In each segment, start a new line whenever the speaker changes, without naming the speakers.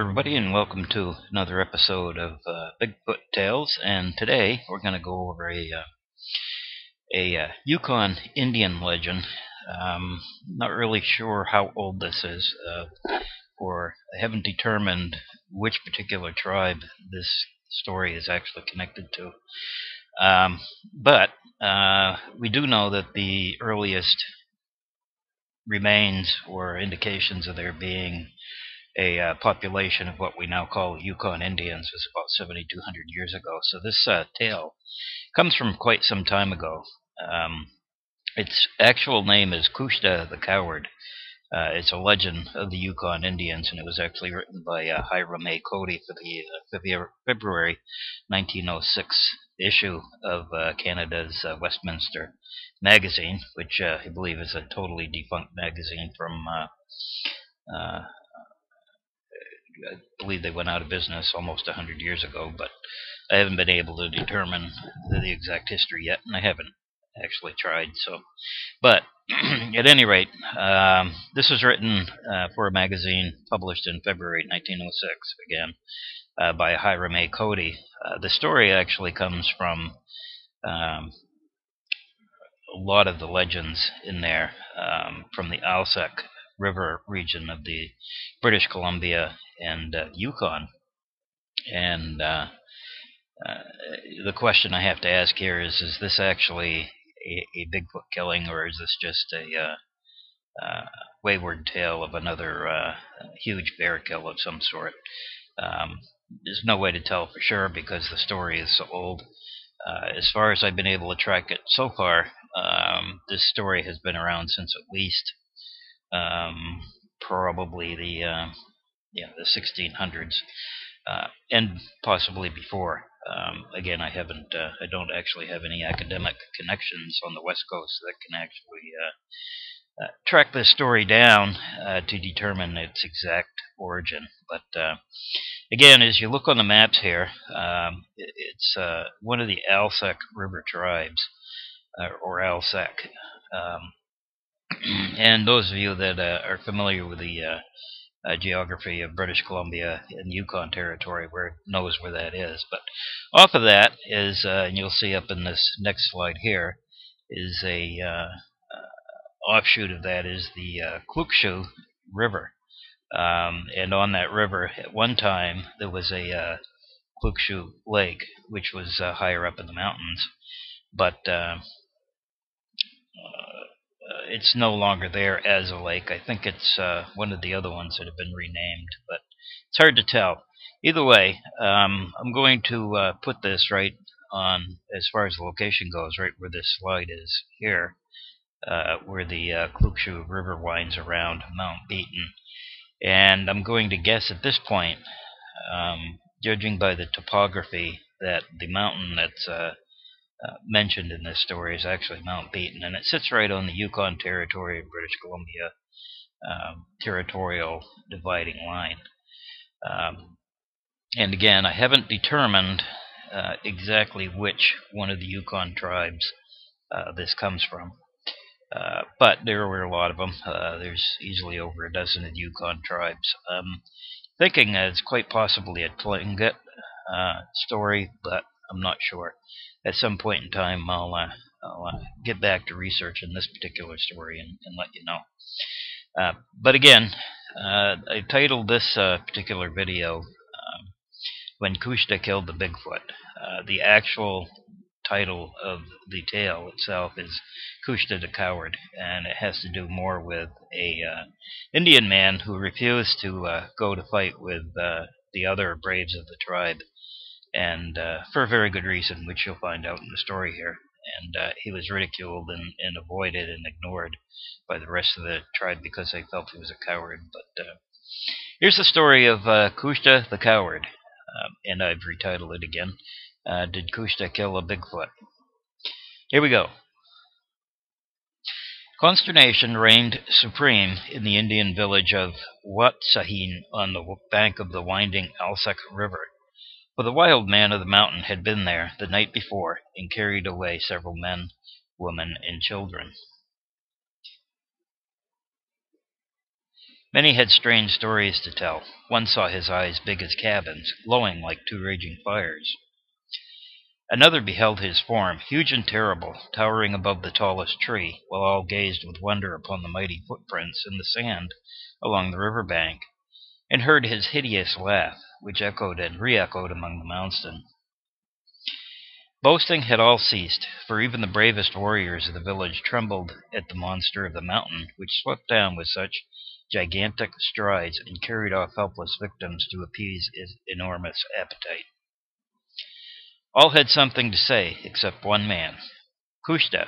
everybody, and welcome to another episode of Bigfoot Tales. And today we're going to go over a Yukon Indian legend. Not really sure how old this is, or I haven't determined which particular tribe this story is actually connected to. But we do know that the earliest remains or indications of there being a population of what we now call Yukon Indians was about 7,200 years ago. So this tale comes from quite some time ago. Its actual name is Kooshda the Coward. It's a legend of the Yukon Indians, and it was actually written by Hiram A. Cody for the February 1906 issue of Canada's Westminster magazine, which I believe is a totally defunct magazine from I believe they went out of business almost 100 years ago, but I haven't been able to determine the exact history yet, and I haven't actually tried. So, but at any rate, this was written for a magazine published in February 1906, again, by Hiram A. Cody. The story actually comes from a lot of the legends in there from the Alsek River region of the British Columbia and Yukon. And the question I have to ask here is this actually a Bigfoot killing, or is this just a wayward tale of another huge bear kill of some sort? There's no way to tell for sure because the story is so old. As far as I've been able to track it so far, this story has been around since at least probably the 1600s, and possibly before. Again, I don't actually have any academic connections on the West Coast that can actually track this story down to determine its exact origin. But again, as you look on the maps here, it's one of the Alsek River tribes, or Alsek. And those of you that are familiar with the geography of British Columbia and Yukon territory knows where that is. But off of that is, and you'll see up in this next slide here, is a offshoot of that is the Kusha River. And on that river, at one time, there was a Kusha Lake, which was higher up in the mountains. But it's no longer there as a lake. I think it's one of the other ones that have been renamed, but it's hard to tell. Either way, I'm going to put this right on, as far as the location goes, right where this slide is here, where the Kusha River winds around Mount Beaton. And I'm going to guess at this point, judging by the topography, that the mountain that's mentioned in this story is actually Mount Beaton, and it sits right on the Yukon Territory of British Columbia territorial dividing line. And again, I haven't determined exactly which one of the Yukon tribes this comes from, but there were a lot of them. There's easily over a dozen of the Yukon tribes. Thinking that it's quite possibly a Tlingit story, but I'm not sure. At some point in time, I'll get back to researching this particular story and let you know. But again, I titled this particular video When Kooshda Killed the Bigfoot. The actual title of the tale itself is Kooshda the Coward, and it has to do more with a Indian man who refused to go to fight with the other braves of the tribe, and for a very good reason, which you'll find out in the story here. And he was ridiculed and avoided and ignored by the rest of the tribe because they felt he was a coward. But here's the story of Kooshda the Coward, and I've retitled it again, Did Kooshda Kill a Bigfoot? Here we go. Consternation reigned supreme in the Indian village of Watsahin on the bank of the winding Alsek River. For the wild man of the mountain had been there the night before and carried away several men, women, and children. Many had strange stories to tell. One saw his eyes big as cabins, glowing like two raging fires. Another beheld his form, huge and terrible, towering above the tallest tree, while all gazed with wonder upon the mighty footprints in the sand along the river bank, and heard his hideous laugh, which echoed and re-echoed among the mountain. Boasting had all ceased, for even the bravest warriors of the village trembled at the monster of the mountain, which swept down with such gigantic strides and carried off helpless victims to appease its enormous appetite. All had something to say, except one man, Kooshda,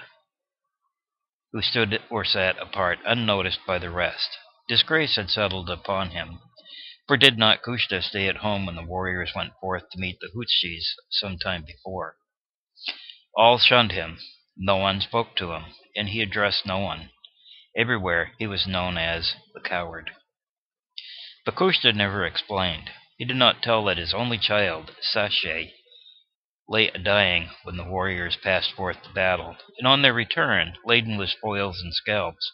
who stood or sat apart, unnoticed by the rest. Disgrace had settled upon him, for did not Kooshda stay at home when the warriors went forth to meet the Hootshis some time before? All shunned him. No one spoke to him, and he addressed no one. Everywhere he was known as the Coward. But Kooshda never explained. He did not tell that his only child, Sashay, lay a-dying when the warriors passed forth to battle, and on their return, laden with spoils and scalps,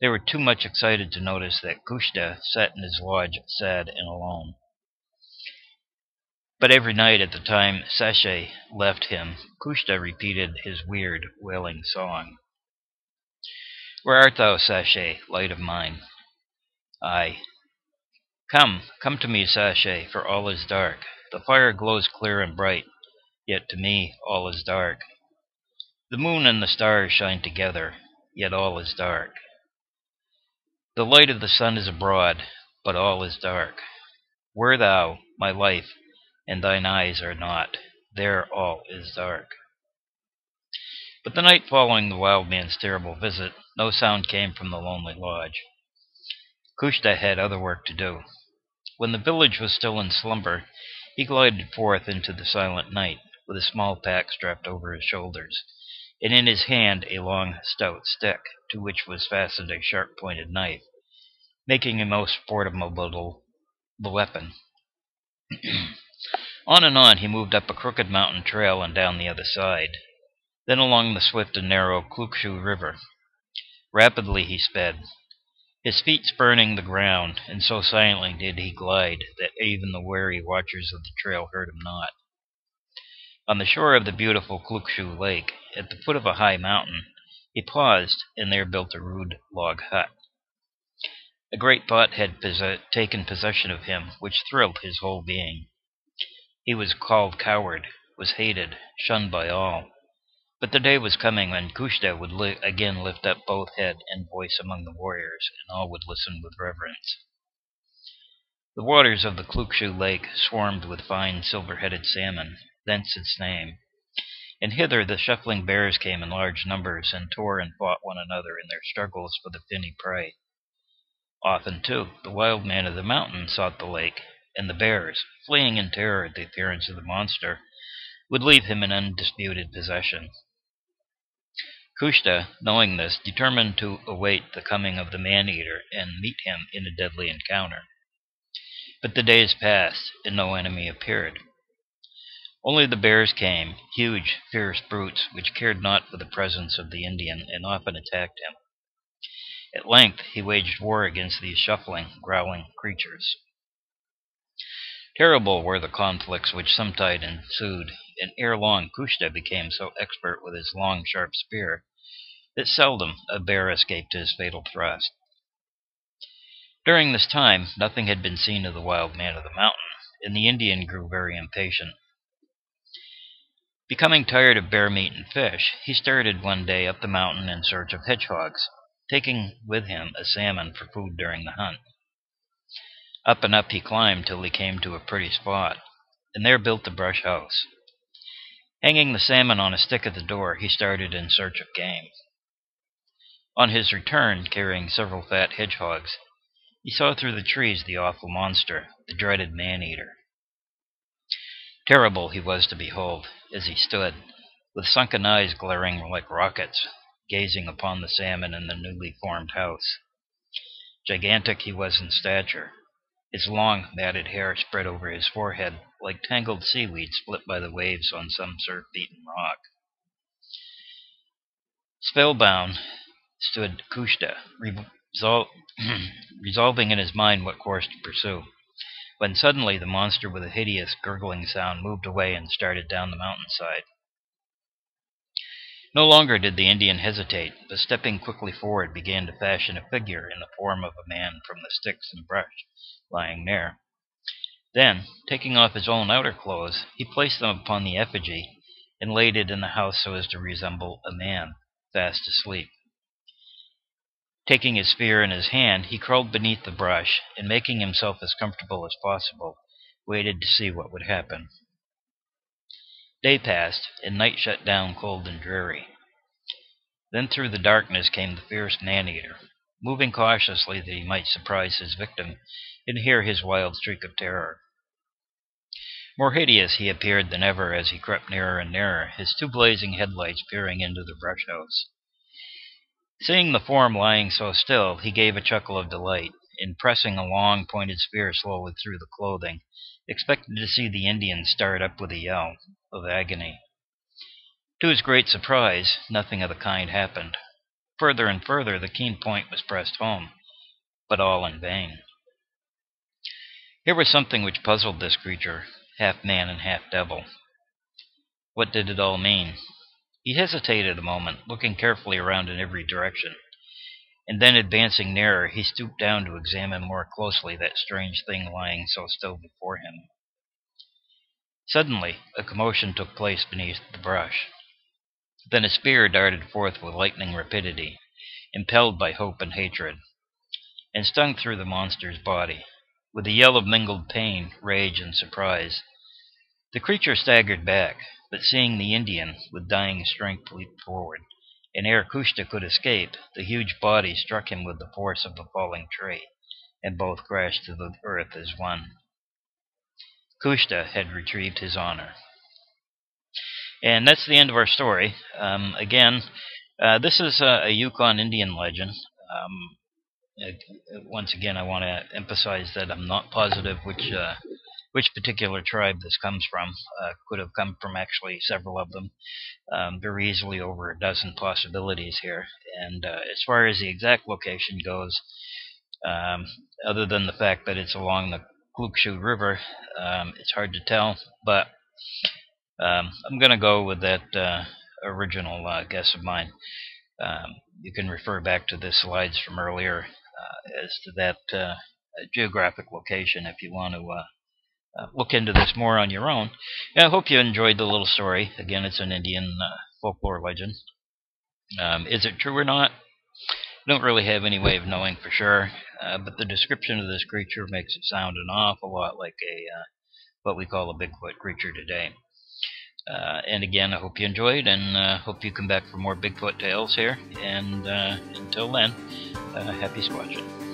they were too much excited to notice that Kooshda sat in his lodge sad and alone. But every night at the time Sashay left him, Kooshda repeated his weird, wailing song. Where art thou, Sashay, light of mine? Aye. Come to me, Sashay, for all is dark. The fire glows clear and bright, yet to me all is dark. The moon and the stars shine together, yet all is dark. The light of the sun is abroad, but all is dark. Where thou, my life, and thine eyes are not, there all is dark. But the night following the wild man's terrible visit, no sound came from the lonely lodge. Kooshda had other work to do. When the village was still in slumber, he glided forth into the silent night, with a small pack strapped over his shoulders, and in his hand a long, stout stick, to which was fastened a sharp-pointed knife, making a most formidable weapon. On and on he moved up a crooked mountain trail and down the other side, then along the swift and narrow Kusha River. Rapidly he sped, his feet spurning the ground, and so silently did he glide that even the wary watchers of the trail heard him not. On the shore of the beautiful Kusha Lake, at the foot of a high mountain, he paused and there built a rude log hut. A great thought had taken possession of him, which thrilled his whole being. He was called Coward, was hated, shunned by all. But the day was coming when Kooshda would again lift up both head and voice among the warriors, and all would listen with reverence. The waters of the Kusha Lake swarmed with fine silver-headed salmon, thence its name. And hither the shuffling bears came in large numbers, and tore and fought one another in their struggles for the finny prey. Often, too, the wild man of the mountain sought the lake, and the bears, fleeing in terror at the appearance of the monster, would leave him in undisputed possession. Kooshda, knowing this, determined to await the coming of the man-eater and meet him in a deadly encounter. But the days passed, and no enemy appeared. Only the bears came, huge, fierce brutes, which cared not for the presence of the Indian, and often attacked him. At length he waged war against these shuffling, growling creatures. Terrible were the conflicts which sometimes ensued, and ere long Kooshda became so expert with his long, sharp spear that seldom a bear escaped his fatal thrust. During this time nothing had been seen of the wild man of the mountain, and the Indian grew very impatient. Becoming tired of bear meat and fish, he started one day up the mountain in search of hedgehogs, taking with him a salmon for food during the hunt. Up and up he climbed till he came to a pretty spot, and there built a brush house. Hanging the salmon on a stick at the door, he started in search of game. On his return, carrying several fat hedgehogs, he saw through the trees the awful monster, the dreaded man-eater. Terrible he was to behold, as he stood, with sunken eyes glaring like rockets, gazing upon the salmon in the newly formed house. Gigantic he was in stature. His long, matted hair spread over his forehead like tangled seaweed split by the waves on some surf-beaten rock. Spellbound stood Kooshda, resolving in his mind what course to pursue, when suddenly the monster with a hideous gurgling sound moved away and started down the mountainside. No longer did the Indian hesitate, but stepping quickly forward began to fashion a figure in the form of a man from the sticks and brush lying near. Then, taking off his own outer clothes, he placed them upon the effigy and laid it in the house so as to resemble a man fast asleep. Taking his spear in his hand, he crawled beneath the brush, and making himself as comfortable as possible, waited to see what would happen. Day passed, and night shut down cold and dreary. Then through the darkness came the fierce man-eater, moving cautiously that he might surprise his victim and hear his wild shriek of terror. More hideous he appeared than ever as he crept nearer and nearer, his two blazing headlights peering into the brush house. Seeing the form lying so still, he gave a chuckle of delight, and pressing a long, pointed spear slowly through the clothing, expected to see the Indian start up with a yell of agony. To his great surprise, nothing of the kind happened. Further and further the keen point was pressed home, but all in vain. Here was something which puzzled this creature, half man and half devil. What did it all mean? He hesitated a moment, looking carefully around in every direction, and then advancing nearer, he stooped down to examine more closely that strange thing lying so still before him. Suddenly, a commotion took place beneath the brush. Then a spear darted forth with lightning rapidity, impelled by hope and hatred, and stung through the monster's body. With a yell of mingled pain, rage, and surprise, the creature staggered back, but seeing the Indian, with dying strength, leaped forward, and ere Kooshda could escape, the huge body struck him with the force of a falling tree, and both crashed to the earth as one. Kooshda had retrieved his honor. And that's the end of our story. This is a Yukon Indian legend. Once again, I want to emphasize that I'm not positive which particular tribe this comes from. Could have come from actually several of them. Very easily over a dozen possibilities here. And as far as the exact location goes, other than the fact that it's along the Kooshda River, it's hard to tell, but I'm going to go with that original guess of mine. You can refer back to the slides from earlier as to that geographic location if you want to look into this more on your own. And I hope you enjoyed the little story. Again, it's an Indian folklore legend. Is it true or not? I don't really have any way of knowing for sure, but the description of this creature makes it sound an awful lot like what we call a Bigfoot creature today. And again, I hope you enjoyed, and hope you come back for more Bigfoot tales here. And until then, happy squatching.